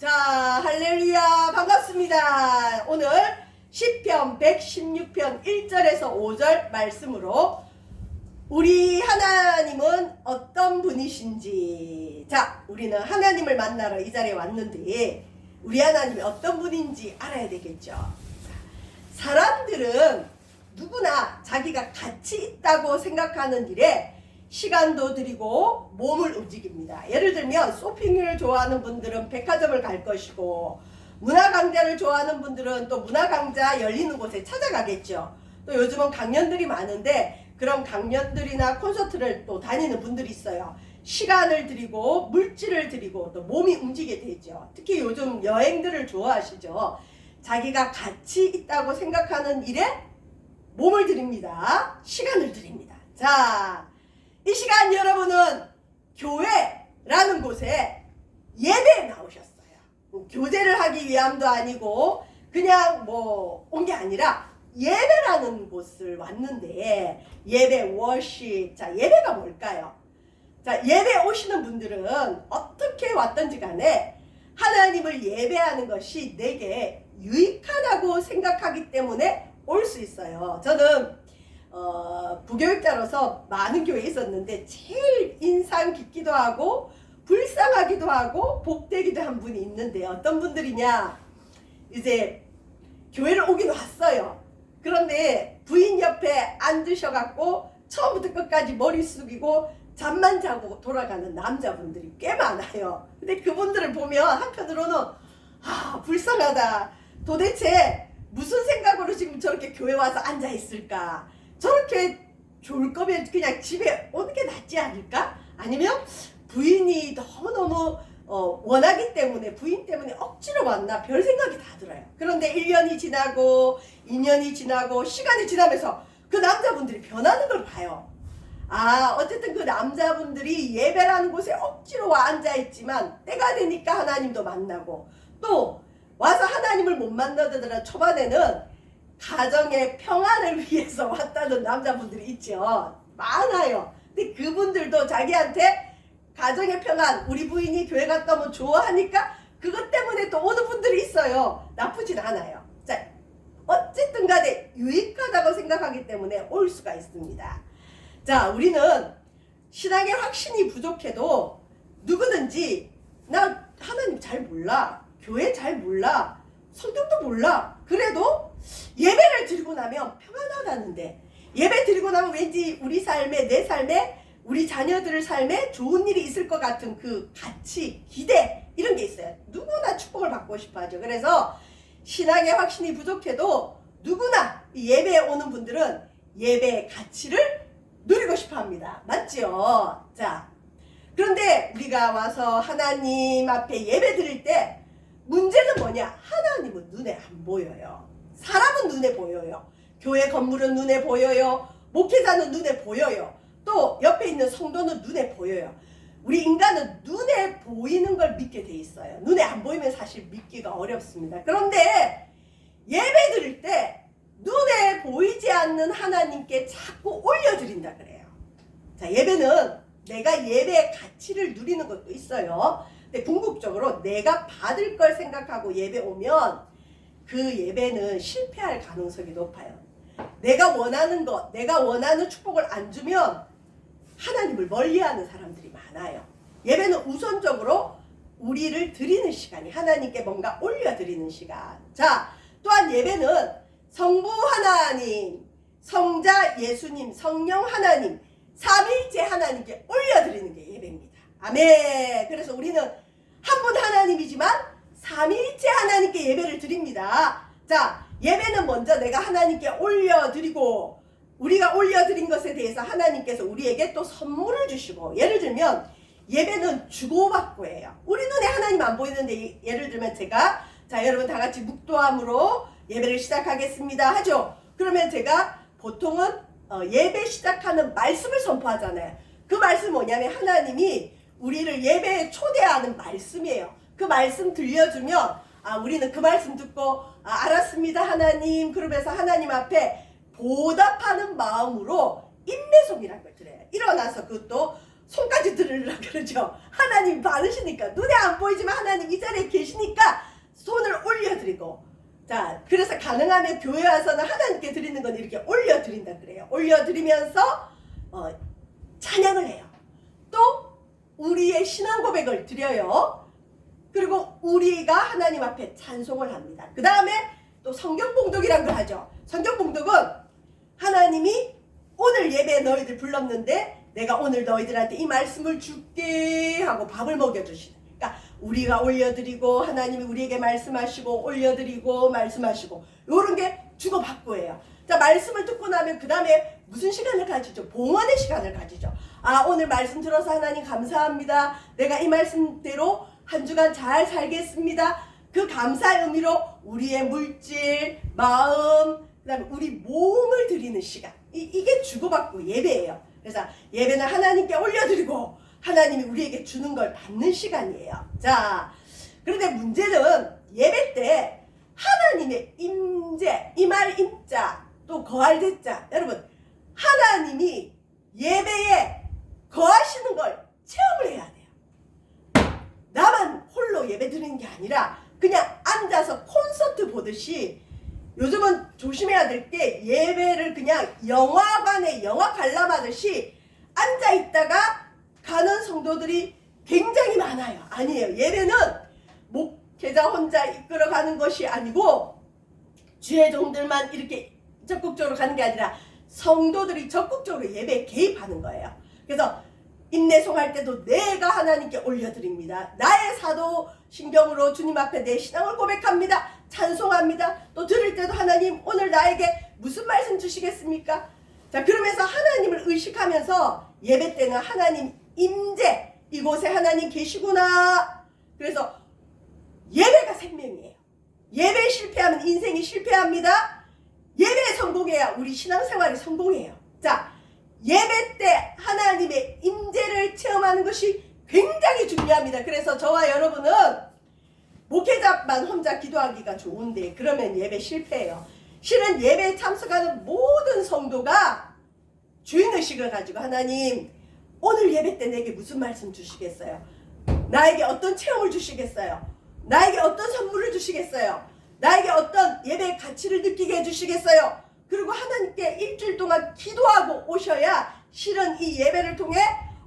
자, 할렐루야, 반갑습니다. 오늘 시편 116편 1절에서 5절 말씀으로 우리 하나님은 어떤 분이신지, 자, 우리는 하나님을 만나러 이 자리에 왔는데 우리 하나님이 어떤 분인지 알아야 되겠죠. 사람들은 누구나 자기가 가치 있다고 생각하는 일에 시간도 들이고 몸을 움직입니다. 예를 들면 쇼핑을 좋아하는 분들은 백화점을 갈 것이고, 문화강좌를 좋아하는 분들은 또 문화강좌 열리는 곳에 찾아가겠죠. 또 요즘은 강연들이 많은데 그런 강연들이나 콘서트를 또 다니는 분들이 있어요. 시간을 들이고 물질을 들이고 또 몸이 움직이게 되죠. 특히 요즘 여행들을 좋아하시죠. 자기가 가치 있다고 생각하는 일에 몸을 들입니다. 시간을 들입니다. 자, 이 시간 여러분은 교회라는 곳에 예배에 나오셨어요. 교제를 하기 위함도 아니고 그냥 온 게 아니라 예배라는 곳을 왔는데, 예배, 워십. 자, 예배가 뭘까요? 자, 예배 오시는 분들은 어떻게 왔든지 간에 하나님을 예배하는 것이 내게 유익하다고 생각하기 때문에 올 수 있어요. 저는 부교육자로서 많은 교회에 있었는데 제일 인상 깊기도 하고 불쌍하기도 하고 복되기도 한 분이 있는데, 어떤 분들이냐, 이제 교회를 오긴 왔어요. 그런데 부인 옆에 앉으셔갖고 처음부터 끝까지 머리 숙이고 잠만 자고 돌아가는 남자분들이 꽤 많아요. 근데 그분들을 보면 한편으로는 불쌍하다. 도대체 무슨 생각으로 지금 저렇게 교회 와서 앉아 있을까? 저렇게 좋을 거면 그냥 집에 오는 게 낫지 않을까? 아니면 부인이 너무너무 원하기 때문에, 부인 때문에 억지로 왔나? 별 생각이 다 들어요. 그런데 1년이 지나고 2년이 지나고 시간이 지나면서 그 남자분들이 변하는 걸 봐요. 어쨌든 그 남자분들이 예배라는 곳에 억지로 와 앉아있지만 때가 되니까 하나님도 만나고, 또 와서 하나님을 못 만나더라도 초반에는 가정의 평안을 위해서 왔다는 남자분들이 있죠. 많아요. 근데 그분들도 자기한테 가정의 평안, 우리 부인이 교회 갔다 오면 좋아하니까 그것 때문에 또 오는 분들이 있어요. 나쁘진 않아요. 자, 어쨌든 간에 유익하다고 생각하기 때문에 올 수가 있습니다. 자, 우리는 신앙의 확신이 부족해도 누구든지 나 하나님 잘 몰라, 교회 잘 몰라, 성경도 몰라, 그래도 예배를 드리고 나면 평안하다는데, 예배 드리고 나면 왠지 우리 삶에, 내 삶에, 우리 자녀들의 삶에 좋은 일이 있을 것 같은 그 가치, 기대, 이런 게 있어요. 누구나 축복을 받고 싶어 하죠. 그래서 신앙의 확신이 부족해도 누구나 예배에 오는 분들은 예배의 가치를 누리고 싶어 합니다. 맞죠? 자, 그런데 우리가 와서 하나님 앞에 예배 드릴 때 문제는 뭐냐? 하나님은 눈에 안 보여요. 사람은 눈에 보여요. 교회 건물은 눈에 보여요. 목회자는 눈에 보여요. 또 옆에 있는 성도는 눈에 보여요. 우리 인간은 눈에 보이는 걸 믿게 돼 있어요. 눈에 안 보이면 사실 믿기가 어렵습니다. 그런데 예배 드릴 때 눈에 보이지 않는 하나님께 자꾸 올려드린다 그래요. 자, 예배는 내가 예배의 가치를 누리는 것도 있어요. 근데 궁극적으로 내가 받을 걸 생각하고 예배 오면 그 예배는 실패할 가능성이 높아요. 내가 원하는 것, 내가 원하는 축복을 안 주면 하나님을 멀리하는 사람들이 많아요. 예배는 우선적으로 우리를 드리는 시간이, 하나님께 뭔가 올려드리는 시간. 자, 또한 예배는 성부 하나님, 성자 예수님, 성령 하나님, 삼위일체 하나님께 올려드리는 게 예배입니다. 아멘. 그래서 우리는 한 분 하나님이지만 삼위일체 하나님께 예배를 드립니다. 자, 예배는 먼저 내가 하나님께 올려드리고, 우리가 올려드린 것에 대해서 하나님께서 우리에게 또 선물을 주시고, 예를 들면 예배는 주고받고예요. 우리 눈에 하나님 안 보이는데, 예를 들면 제가, 자, 여러분 다 같이 묵도함으로 예배를 시작하겠습니다 하죠. 그러면 제가 보통은 예배 시작하는 말씀을 선포하잖아요. 그 말씀 뭐냐면 하나님이 우리를 예배에 초대하는 말씀이에요. 그 말씀 들려주면 우리는 그 말씀 듣고 알았습니다 하나님, 그러면서 하나님 앞에 보답하는 마음으로 인내송이라는 걸 드려요. 일어나서 그것도 손까지 들으려고 그러죠. 하나님 많으시니까, 눈에 안 보이지만 하나님 이 자리에 계시니까 손을 올려드리고, 자, 그래서 가능하면 교회 와서는 하나님께 드리는 건 이렇게 올려드린다 그래요. 올려드리면서 찬양을 해요. 또 우리의 신앙 고백을 드려요. 그리고 우리가 하나님 앞에 찬송을 합니다. 그 다음에 또 성경 봉독이란 걸 하죠. 성경 봉독은 하나님이 오늘 예배에 너희들 불렀는데 내가 오늘 너희들한테 이 말씀을 줄게 하고 밥을 먹여주시는. 그러니까 우리가 올려드리고 하나님이 우리에게 말씀하시고 올려드리고 말씀하시고 요런 게 주고받고예요. 자, 말씀을 듣고 나면 그 다음에 무슨 시간을 가지죠? 봉헌의 시간을 가지죠. 아, 오늘 말씀 들어서 하나님 감사합니다. 내가 이 말씀대로 한 주간 잘 살겠습니다. 그 감사의 의미로 우리의 물질, 마음, 그 다음에 우리 몸을 드리는 시간. 이게 주고받고 예배예요. 그래서 예배는 하나님께 올려드리고 하나님이 우리에게 주는 걸 받는 시간이에요. 자, 그런데 문제는 예배 때 하나님의 임재, 임할 임자, 또 거할 대자. 여러분, 하나님이 예배에 거하시는 걸 체험을 해야 돼요. 나만 홀로 예배 드리는 게 아니라 그냥 앉아서 콘서트 보듯이, 요즘은 조심해야 될 게 예배를 그냥 영화관에 영화 관람하듯이 앉아있다가 가는 성도들이 굉장히 많아요. 아니에요. 예배는 목회자 혼자 이끌어가는 것이 아니고 주의 종들만 이렇게 적극적으로 가는 게 아니라 성도들이 적극적으로 예배에 개입하는 거예요. 그래서 인내송할 때도 내가 하나님께 올려드립니다. 나의 사도신경으로 주님 앞에 내 신앙을 고백합니다. 찬송합니다. 또 들을 때도 하나님 오늘 나에게 무슨 말씀 주시겠습니까? 자, 그러면서 하나님을 의식하면서 예배 때는 하나님 임재, 이곳에 하나님 계시구나. 그래서 예배가 생명이에요. 예배 실패하면 인생이 실패합니다. 예배에 성공해야 우리 신앙생활이 성공해요. 자, 예배 때 하나님의 임재를 체험하는 것이 굉장히 중요합니다. 그래서 저와 여러분은 목회자만 혼자 기도하기가 좋은데 그러면 예배 실패해요. 실은 예배에 참석하는 모든 성도가 주인의식을 가지고 하나님 오늘 예배 때 내게 무슨 말씀 주시겠어요? 나에게 어떤 체험을 주시겠어요? 나에게 어떤 선물을 주시겠어요? 나에게 어떤 예배의 가치를 느끼게 해주시겠어요? 그리고 하나님께 일주일 동안 기도하고 오셔야 실은 이 예배를 통해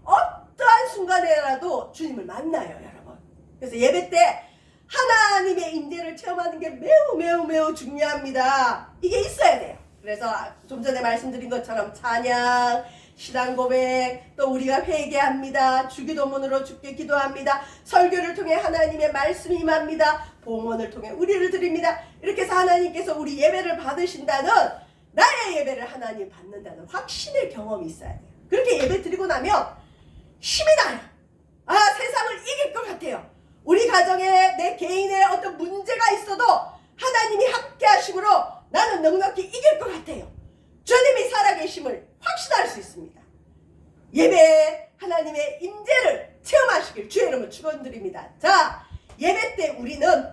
어떠한 순간에라도 주님을 만나요, 여러분. 그래서 예배 때 하나님의 임재를 체험하는 게 매우 중요합니다. 이게 있어야 돼요. 그래서 좀 전에 말씀드린 것처럼 찬양, 신앙 고백, 또 우리가 회개합니다. 주기도문으로 주께 기도합니다. 설교를 통해 하나님의 말씀이 임합니다. 봉헌을 통해 우리를 드립니다. 이렇게 해서 하나님께서 우리 예배를 받으신다는, 나의 예배를 하나님 받는다는 확신의 경험이 있어야 돼요. 그렇게 예배 드리고 나면 힘이 나요. 아, 세상을 이길 것 같아요. 우리 가정에 내 개인의 어떤 문제가 있어도 하나님이 함께 하심으로 나는 넉넉히 이길 것 같아요. 주님이 살아계심을 확신할 수 있습니다. 예배에 하나님의 임재를 체험하시길 주의 이름으로 축원드립니다. 자, 예배 때 우리는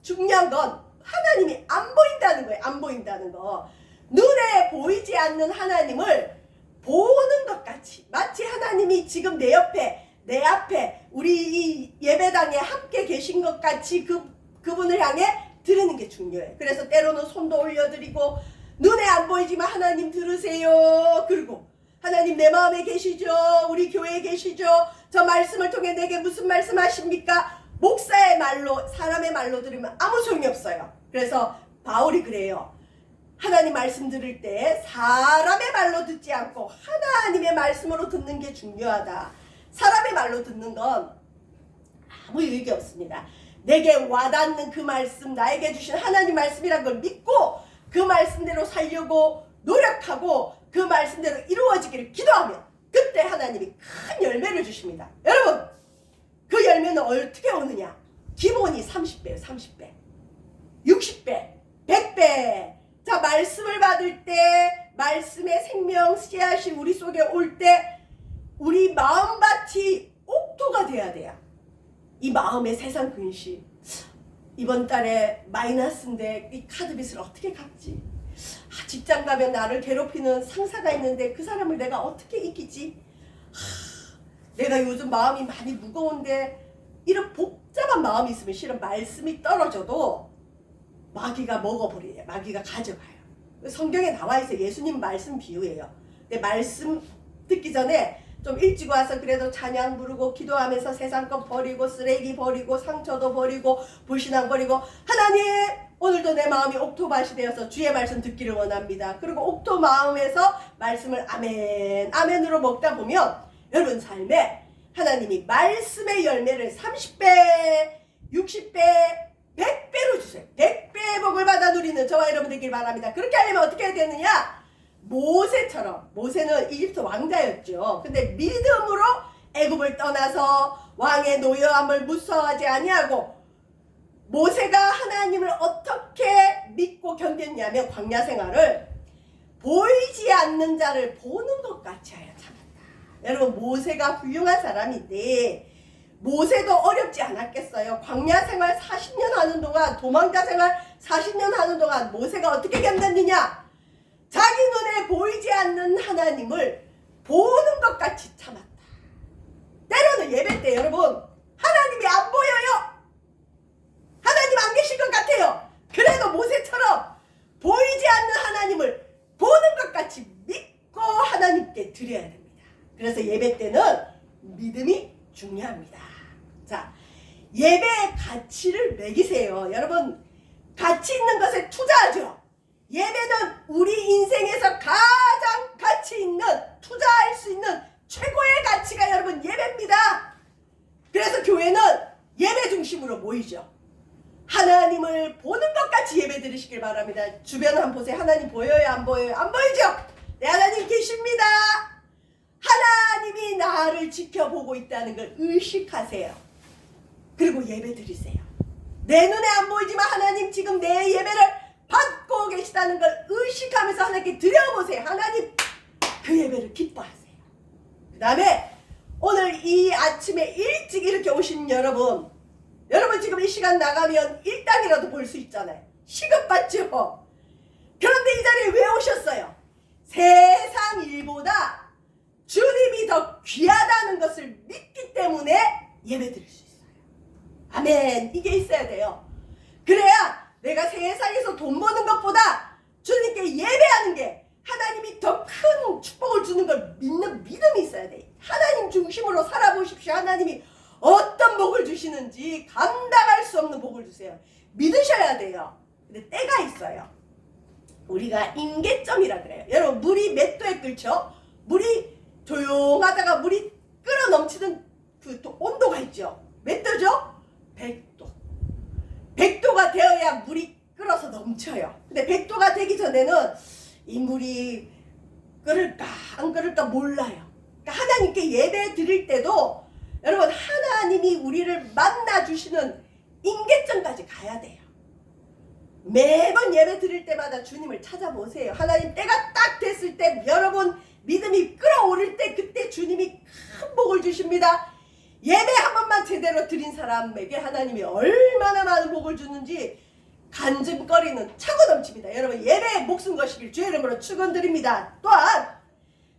중요한 건 하나님이 안 보인다는 거예요. 안 보인다는 거. 눈에 보이지 않는 하나님을 보는 것 같이, 마치 하나님이 지금 내 옆에, 내 앞에 우리 이 예배당에 함께 계신 것 같이 그분을 향해 드리는 게 중요해요. 그래서 때로는 손도 올려드리고, 눈에 안 보이지만 하나님 들으세요. 그리고 하나님 내 마음에 계시죠? 우리 교회에 계시죠? 저 말씀을 통해 내게 무슨 말씀 하십니까? 목사의 말로, 사람의 말로 들으면 아무 소용이 없어요. 그래서 바울이 그래요. 하나님 말씀 들을 때 사람의 말로 듣지 않고 하나님의 말씀으로 듣는 게 중요하다. 사람의 말로 듣는 건 아무 유익이 없습니다. 내게 와닿는 그 말씀, 나에게 주신 하나님 말씀이란 걸 믿고 그 말씀대로 살려고 노력하고 그 말씀대로 이루어지기를 기도하면 그때 하나님이 큰 열매를 주십니다. 여러분, 그 열매는 어떻게 오느냐? 기본이 30배예요. 30배, 60배, 100배. 자, 말씀을 받을 때, 말씀의 생명 씨앗이 우리 속에 올 때 우리 마음밭이 옥토가 돼야 돼요. 이 마음의 세상 근심, 이번 달에 마이너스인데 이 카드빚을 어떻게 갚지? 직장 가면 나를 괴롭히는 상사가 있는데 그 사람을 내가 어떻게 이기지? 내가 요즘 마음이 많이 무거운데 이런 복잡한 마음이 있으면 실은 말씀이 떨어져도 마귀가 먹어버려요. 마귀가 가져가요. 성경에 나와 있어요. 예수님 말씀 비유예요. 근데 말씀 듣기 전에 좀 일찍 와서 그래도 찬양 부르고 기도하면서 세상 것 버리고 쓰레기 버리고 상처도 버리고 불신앙 버리고 하나님 오늘도 내 마음이 옥토밭이 되어서 주의 말씀 듣기를 원합니다. 그리고 옥토 마음에서 말씀을 아멘 아멘으로 먹다 보면 여러분 삶에 하나님이 말씀의 열매를 30배 60배 100배로 주세요. 100배의 복을 받아 누리는 저와 여러분 되길 바랍니다. 그렇게 하려면 어떻게 해야 되느냐? 모세처럼, 모세는 이집트 왕자였죠. 근데 믿음으로 애굽을 떠나서 왕의 노여함을 무서워하지 아니하고 모세가 하나님을 어떻게 믿고 견뎠냐면 광야 생활을 보이지 않는 자를 보는 것 같이 하여 참았다. 여러분 모세가 훌륭한 사람인데 모세도 어렵지 않았겠어요. 광야 생활 40년 하는 동안 도망자 생활 40년 하는 동안 모세가 어떻게 견뎠느냐? 자기 눈에 보이지 않는 하나님을 보는 것 같이 참았다. 때로는 예배 때 여러분 하나님이 안 보여요. 하나님 안 계신 것 같아요. 그래도 모세처럼 보이지 않는 하나님을 보는 것 같이 믿고 하나님께 드려야 됩니다. 그래서 예배 때는 믿음이 중요합니다. 자, 예배의 가치를 매기세요. 여러분 가치 있는 것에 투자하죠. 예배는 우리 인생에서 가장 가치 있는 투자할 수 있는 최고의 가치가 여러분 예배입니다. 그래서 교회는 예배 중심으로 모이죠. 하나님을 보는 것 같이 예배 드리시길 바랍니다. 주변 한번 보세요. 하나님 보여요? 안 보여요? 안 보이죠? 네, 하나님 계십니다. 하나님이 나를 지켜보고 있다는 걸 의식하세요. 그리고 예배 드리세요. 내 눈에 안 보이지만 하나님 지금 내 예배를 받고 계시다는 걸 의식하면서 하나님께 드려보세요. 하나님 그 예배를 기뻐하세요. 그 다음에 오늘 이 아침에 일찍 이렇게 오신 여러분 지금 이 시간 나가면 일당이라도 볼 수 있잖아요. 시급받죠. 그런데 이 자리에 왜 오셨어요? 세상 일보다 주님이 더 귀하다는 것을 믿기 때문에 예배 드릴 수 있어요. 아멘. 이게 있어야 돼요. 그래야 내가 세상에서 돈 버는 것보다 주님께 예배하는 게 하나님이 더 큰 축복을 주는 걸 믿는 믿음이 있어야 돼. 하나님 중심으로 살아보십시오. 하나님이 어떤 복을 주시는지 감당할 수 없는 복을 주세요. 믿으셔야 돼요. 근데 때가 있어요. 우리가 임계점이라 그래요. 여러분 물이 몇 도에 끓죠? 물이 조용하다가 물이 끓어 넘치는 그 온도가 있죠. 몇 도죠? 100도. 100도가 되어야 물이 끓어서 넘쳐요. 근데 100도가 되기 전에는 이 물이 끓을까 안 끓을까 몰라요. 그러니까 하나님께 예배 드릴 때도 여러분 하나님이 우리를 만나주시는 임계점까지 가야 돼요. 매번 예배 드릴 때마다 주님을 찾아보세요. 하나님 때가 딱 됐을 때 여러분 믿음이 끓어오를 때 그때 주님이 큰 복을 주십니다. 예배 한 번만 제대로 드린 사람에게 하나님이 얼마나 많은 복을 주는지 간증거리는 차고 넘칩니다. 여러분 예배에 목숨 거시길 주의 이름으로 축원드립니다. 또한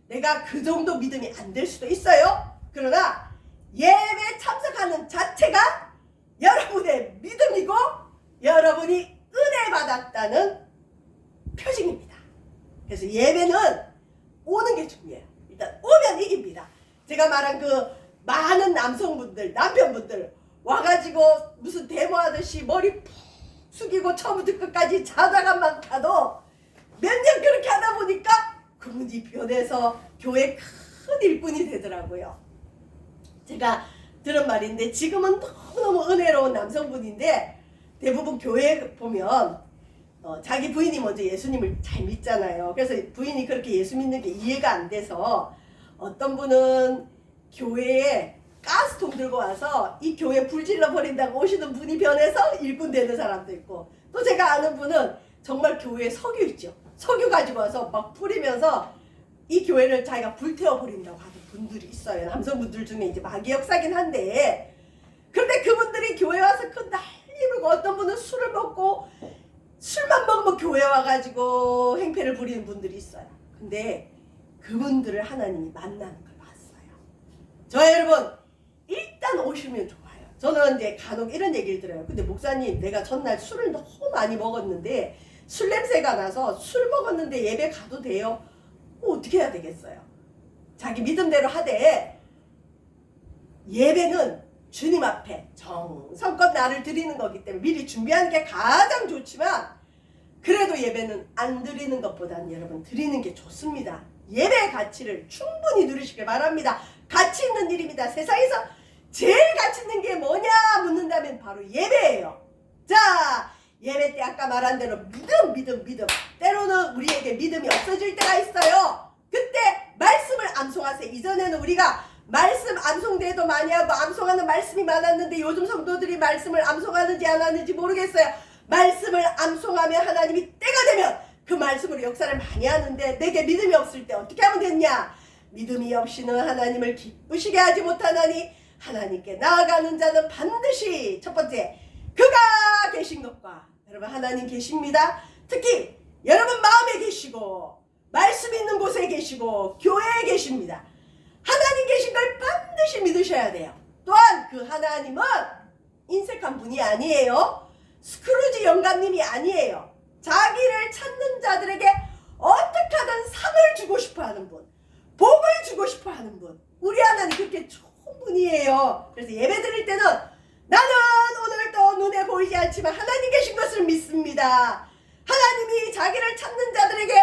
내가 그 정도 믿음이 안 될 수도 있어요. 그러나 예배에 참석하는 자체가 여러분의 믿음이고 여러분이 은혜 받았다는 표징입니다. 그래서 예배는 오는 게 중요해요. 일단 오면 이깁니다. 제가 말한 그 많은 남성분들, 남편분들 와가지고 무슨 데모하듯이 머리 푹 숙이고 처음부터 끝까지 자다가만 가도 몇 년 그렇게 하다 보니까 그분이 변해서 교회 큰 일꾼이 되더라고요. 제가 들은 말인데 지금은 너무너무 은혜로운 남성분인데 대부분 교회에 보면 자기 부인이 먼저 예수님을 잘 믿잖아요. 그래서 부인이 그렇게 예수 믿는 게 이해가 안 돼서 어떤 분은 교회에 가스통 들고 와서 이 교회 불질러 버린다고 오시는 분이 변해서 일꾼 되는 사람도 있고 또 제가 아는 분은 정말 교회에 석유 있죠. 석유 가지고 와서 막 뿌리면서 이 교회를 자기가 불태워 버린다고 하는 분들이 있어요. 남성분들 중에 이제 마귀 역사긴 한데 그런데 그분들이 교회 와서 그 난리 불고 어떤 분은 술을 먹고 술만 먹으면 교회 와가지고 행패를 부리는 분들이 있어요. 근데 그분들을 하나님이 만나는 걸 봤어요. 저 여러분 일단 오시면 좋아요. 저는 이제 간혹 이런 얘기를 들어요. 근데 목사님, 내가 전날 술을 너무 많이 먹었는데 술 냄새가 나서 술 먹었는데 예배 가도 돼요? 어떻게 해야 되겠어요? 자기 믿음대로 하되, 예배는 주님 앞에 정성껏 나를 드리는 거기 때문에 미리 준비하는 게 가장 좋지만, 그래도 예배는 안 드리는 것보다는 여러분 드리는 게 좋습니다. 예배의 가치를 충분히 누리시길 바랍니다. 가치 있는 일입니다. 세상에서 제일 가치 있는 게 뭐냐 묻는다면 바로 예배예요. 자, 예배 때 아까 말한 대로 믿음. 때로는 우리에게 믿음이 없어질 때가 있어요. 그때 말씀을 암송하세요. 이전에는 우리가 말씀 암송대도 많이 하고 암송하는 말씀이 많았는데, 요즘 성도들이 말씀을 암송하는지 안 하는지 모르겠어요. 말씀을 암송하면 하나님이 때가 되면 그 말씀으로 역사를 많이 하는데, 내게 믿음이 없을 때 어떻게 하면 되냐? 믿음이 없이는 하나님을 기쁘시게 하지 못하나니 하나님께 나아가는 자는 반드시, 첫 번째, 그가 계신 것과, 여러분 하나님 계십니다. 특히 여러분 마음에 계시고 말씀 있는 곳에 계시고 교회에 계십니다. 하나님 계신 걸 반드시 믿으셔야 돼요. 또한 그 하나님은 인색한 분이 아니에요. 스크루지 영감님이 아니에요. 자기를 찾는 자들에게 어떻게 하든 상을 주고 싶어 하는 분, 복을 주고 싶어 하는 분, 우리 하나님 그렇게 좋은 분이에요. 그래서 예배 드릴 때는 나는 오늘도 눈에 보이지 않지만 하나님 계신 것을 믿습니다. 하나님이 자기를 찾는 자들에게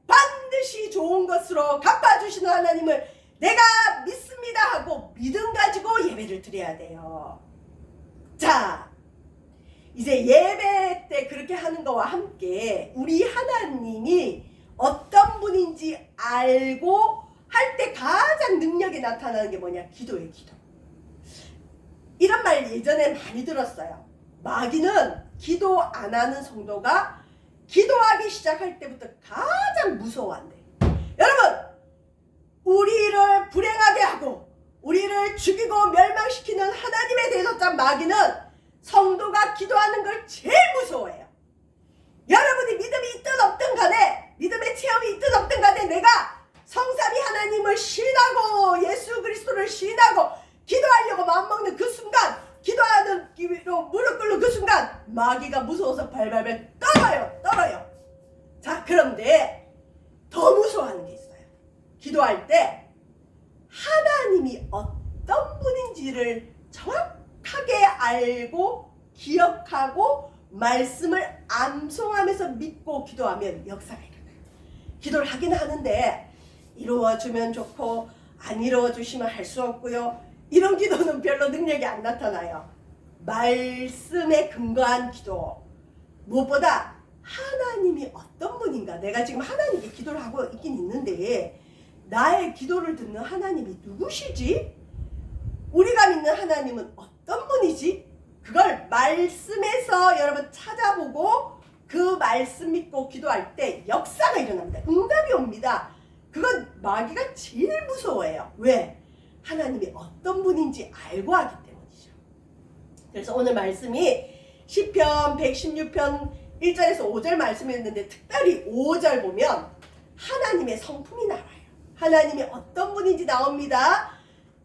반드시 좋은 것으로 갚아주시는 하나님을 내가 믿습니다 하고 믿음 가지고 예배를 드려야 돼요. 자, 이제 예배 때 그렇게 하는 거와 함께 우리 하나님이 어떤 분인지 알고 할 때 가장 능력이 나타나는 게 뭐냐? 기도예요, 기도. 이런 말 예전에 많이 들었어요. 마귀는 기도 안 하는 성도가 기도하기 시작할 때부터 가장 무서워한대. 여러분, 우리를 불행하게 하고 우리를 죽이고 멸망시키는 하나님에 대해서 짠 마귀는 성도가 기도하는 걸 제일 무서워해요. 여러분이 믿음이 있든 없든 간에, 믿음의 체험이 있든 없든 간에, 내가 성삼위 하나님을 신하고 예수 그리스도를 신하고 기도하려고 마음먹는 그 순간, 기도하는 기로 무릎 꿇는 그 순간 마귀가 무서워서 발발발 떨어요. 자, 그런데 더 무서워하는 게 있어요. 기도할 때 하나님이 어떤 분인지를 정확하게 알고 기억하고 말씀을 암송하면서 믿고 기도하면 역사가 일어나요. 기도를 하긴 하는데 이루어주면 좋고 안 이루어주시면 할 수 없고요. 이런 기도는 별로 능력이 안 나타나요. 말씀에 근거한 기도, 무엇보다 하나님이 어떤 분인가, 내가 지금 하나님께 기도를 하고 있긴 있는데 나의 기도를 듣는 하나님이 누구시지? 우리가 믿는 하나님은 어떤 분이지? 그걸 말씀에서 여러분 찾아보고 그 말씀 믿고 기도할 때 역사가 일어납니다. 응답이 옵니다. 그건 마귀가 제일 무서워해요. 왜? 하나님이 어떤 분인지 알고 하기 때문이죠. 그래서 오늘 말씀이 시편 116편 1절에서 5절 말씀이었는데, 특별히 5절 보면 하나님의 성품이 나와요. 하나님이 어떤 분인지 나옵니다.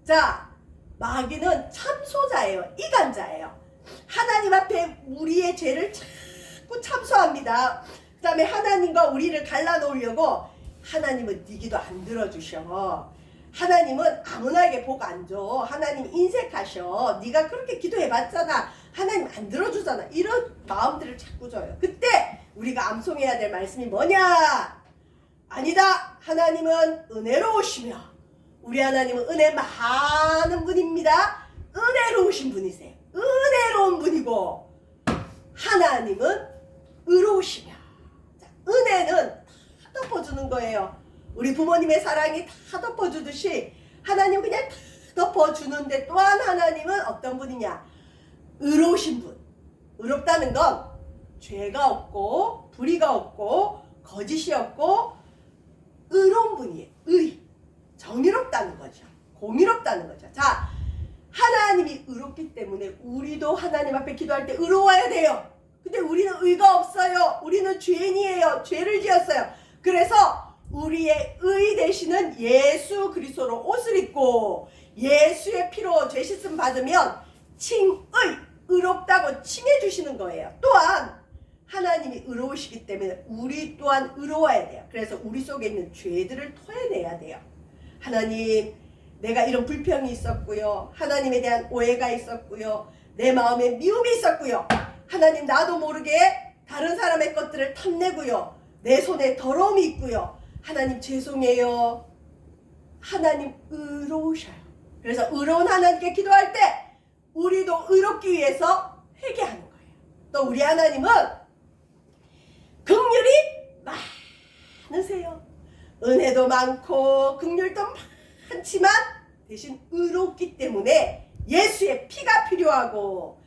자, 마귀는 참소자예요. 이간자예요. 하나님 앞에 우리의 죄를 자꾸 참소합니다. 그 다음에 하나님과 우리를 갈라놓으려고, 하나님은 네 기도 안 들어주셔. 하나님은 아무나에게 복 안 줘. 하나님 인색하셔. 네가 그렇게 기도해봤잖아. 하나님 안 들어주잖아. 이런 마음들을 자꾸 줘요. 그때 우리가 암송해야 될 말씀이 뭐냐? 아니다. 하나님은 은혜로우시며, 우리 하나님은 은혜 많은 분입니다. 은혜로우신 분이세요. 은혜로운 분이고, 하나님은 의로우시며. 자, 은혜는 다 덮어주는 거예요. 우리 부모님의 사랑이 다 덮어주듯이 하나님 그냥 다 덮어주는데, 또한 하나님은 어떤 분이냐? 의로우신 분. 의롭다는 건 죄가 없고 불의가 없고 거짓이 없고 의로운 분이에요. 정의롭다는 거죠. 공의롭다는 거죠. 자, 하나님이 의롭기 때문에 우리도 하나님 앞에 기도할 때 의로워야 돼요. 근데 우리는 의가 없어요. 우리는 죄인이에요. 죄를 지었어요. 그래서 우리의 의 되시는 예수 그리스도로 옷을 입고 예수의 피로 죄 씻음 받으면 칭의, 의롭다고 칭해 주시는 거예요. 또한 하나님이 의로우시기 때문에 우리 또한 의로워야 돼요. 그래서 우리 속에 있는 죄들을 토해내야 돼요. 하나님, 내가 이런 불평이 있었고요. 하나님에 대한 오해가 있었고요. 내 마음에 미움이 있었고요. 하나님, 나도 모르게 다른 사람의 것들을 탐내고요. 내 손에 더러움이 있고요. 하나님 죄송해요. 하나님 의로우셔요. 그래서 의로운 하나님께 기도할 때 우리도 의롭기 위해서 회개하는 거예요. 또 우리 하나님은 긍휼이 많으세요. 은혜도 많고 긍휼도 많지만 대신 의롭기 때문에 예수의 피가 필요하고,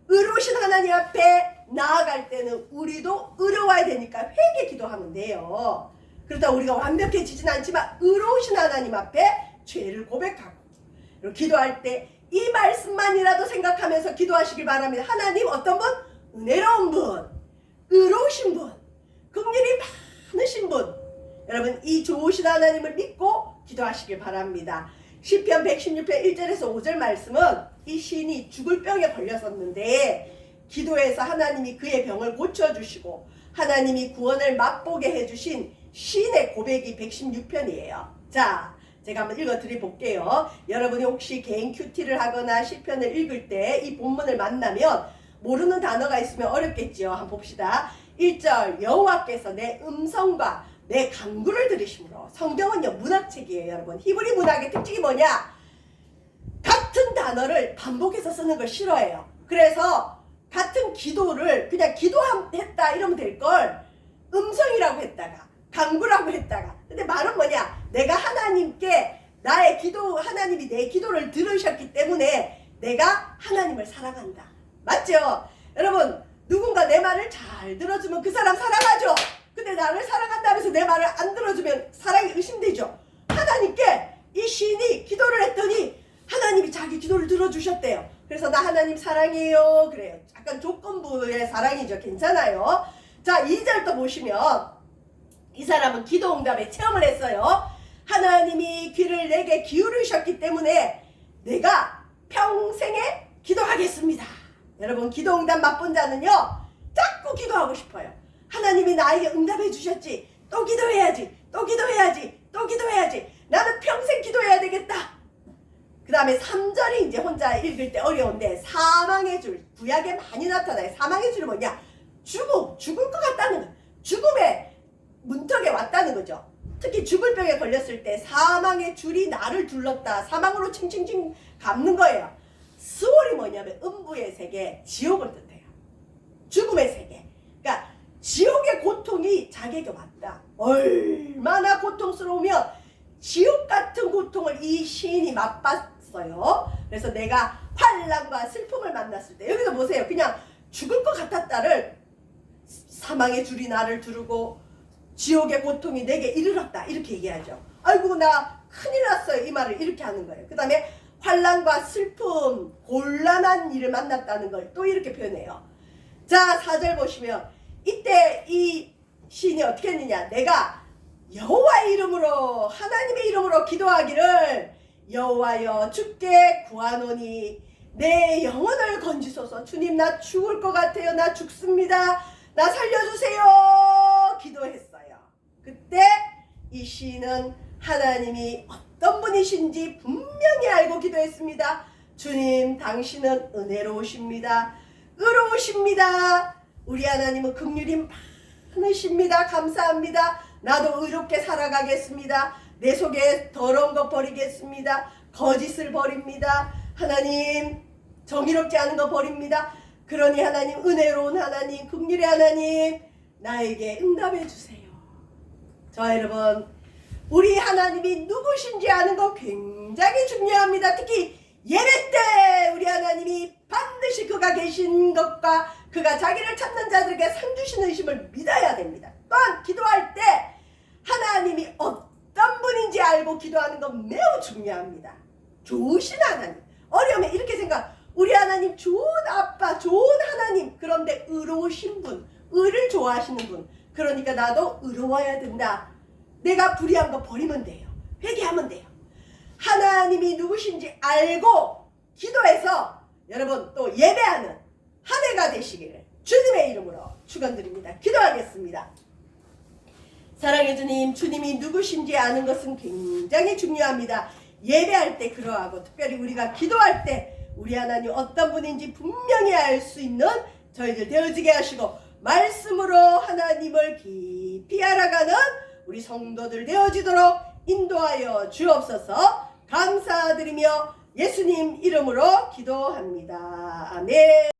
의로우신 하나님 앞에 나아갈 때는 우리도 의로워야 되니까 회개 기도하면 돼요. 그렇다고 우리가 완벽해지진 않지만 의로우신 하나님 앞에 죄를 고백하고, 그리고 기도할 때 이 말씀만이라도 생각하면서 기도하시길 바랍니다. 하나님, 어떤 분? 은혜로운 분, 의로우신 분, 긍휼이 많으신 분, 여러분 이 좋으신 하나님을 믿고 기도하시길 바랍니다. 시편 116편 1절에서 5절 말씀은 이 시인이 죽을 병에 걸렸었는데 기도해서 하나님이 그의 병을 고쳐주시고 하나님이 구원을 맛보게 해주신 시인의 고백이 116편이에요. 자, 제가 한번 읽어드려 볼게요. 여러분이 혹시 개인 큐티를 하거나 시편을 읽을 때 이 본문을 만나면 모르는 단어가 있으면 어렵겠지요. 한번 봅시다. 1절, 여호와께서 내 음성과 내 간구를 들으심으로. 성경은요 문학책이에요. 여러분, 히브리 문학의 특징이 뭐냐? 같은 단어를 반복해서 쓰는 걸 싫어해요. 그래서 같은 기도를 그냥 기도했다 이러면 될걸 음성이라고 했다가 간구라고 했다가, 근데 말은 뭐냐? 내가 하나님께 나의 기도, 하나님이 내 기도를 들으셨기 때문에 내가 하나님을 사랑한다. 맞죠? 여러분, 누군가 내 말을 잘 들어주면 그 사람 사랑하죠? 근데 나를 사랑한다면서 내 말을 안 들어주면 사랑이 의심되죠? 하나님께 이 시인이 기도를 했더니 하나님이 자기 기도를 들어주셨대요. 그래서 나 하나님 사랑해요 그래요. 약간 조건부의 사랑이죠. 괜찮아요. 자, 2절도 보시면 이 사람은 기도 응답에 체험을 했어요. 하나님이 귀를 내게 기울이셨기 때문에 내가 평생에 기도하겠습니다. 여러분, 기도 응답 맛본 자는요 자꾸 기도하고 싶어요. 하나님이 나에게 응답해 주셨지, 또 기도해야지, 또 기도해야지, 또 기도해야지, 나는 평생 기도해야 되겠다. 그 다음에 3절이 이제 혼자 읽을 때 어려운데, 사망의 줄, 구약에 많이 나타나요. 사망의 줄은 뭐냐? 죽을 것 같다는 거, 죽음의 문턱에 왔다는 거죠. 특히 죽을 병에 걸렸을 때 사망의 줄이 나를 둘렀다, 사망으로 칭칭칭 감는 거예요. 스월이 뭐냐면 음부의 세계, 지옥을 뜻해요. 죽음의 세계. 그러니까 지옥의 고통이 자기에게 왔다. 얼마나 고통스러우면 지옥 같은 고통을 이 시인이 맛봤어요. 그래서 내가 환난과 슬픔을 만났을 때, 여기서 보세요. 그냥 죽을 것 같았다를 사망의 줄이 나를 두르고 지옥의 고통이 내게 이르렀다 이렇게 얘기하죠. 아이고 나 큰일 났어요, 이 말을 이렇게 하는 거예요. 그 다음에 환난과 슬픔, 곤란한 일을 만났다는 걸 또 이렇게 표현해요. 자, 4절 보시면 이때 이 시인이 어떻게 했느냐? 내가 여호와의 이름으로, 하나님의 이름으로 기도하기를, 여호와여 주께 구하노니 내 영혼을 건지소서. 주님, 나 죽을 것 같아요. 나 죽습니다. 나 살려주세요. 기도했어요. 그때 이 시인은 하나님이 어떤 분이신지 분명히 알고 기도했습니다. 주님, 당신은 은혜로우십니다. 의로우십니다. 우리 하나님은 긍휼이 많으십니다. 감사합니다. 나도 의롭게 살아가겠습니다. 내 속에 더러운 거 버리겠습니다. 거짓을 버립니다. 하나님, 정의롭지 않은 거 버립니다. 그러니 하나님, 은혜로운 하나님, 긍휼의 하나님, 나에게 응답해 주세요. 저 여러분, 우리 하나님이 누구신지 아는 거 굉장히 중요합니다. 특히 예배 때 우리 하나님이 반드시 그가 계신 것과 그가 자기를 찾는 자들에게 상 주시는 의심을 믿어야 됩니다. 또한 기도할 때 하나님이 어떤 분인지 알고 기도하는 건 매우 중요합니다. 좋으신 하나님, 어려우면 이렇게 생각, 우리 하나님 좋은 아빠, 좋은 하나님, 그런데 의로우신 분, 의를 좋아하시는 분, 그러니까 나도 의로워야 된다. 내가 불의한 거 버리면 돼요. 회개하면 돼요. 하나님이 누구신지 알고 기도해서 여러분 또 예배하는 한 해가 되시기를 주님의 이름으로 축원드립니다. 기도하겠습니다. 사랑의 주님, 주님이 누구신지 아는 것은 굉장히 중요합니다. 예배할 때 그러하고 특별히 우리가 기도할 때 우리 하나님 어떤 분인지 분명히 알 수 있는 저희들 되어지게 하시고 말씀으로 하나님을 깊이 알아가는 우리 성도들 되어지도록 인도하여 주옵소서. 감사드리며 예수님 이름으로 기도합니다. 아멘.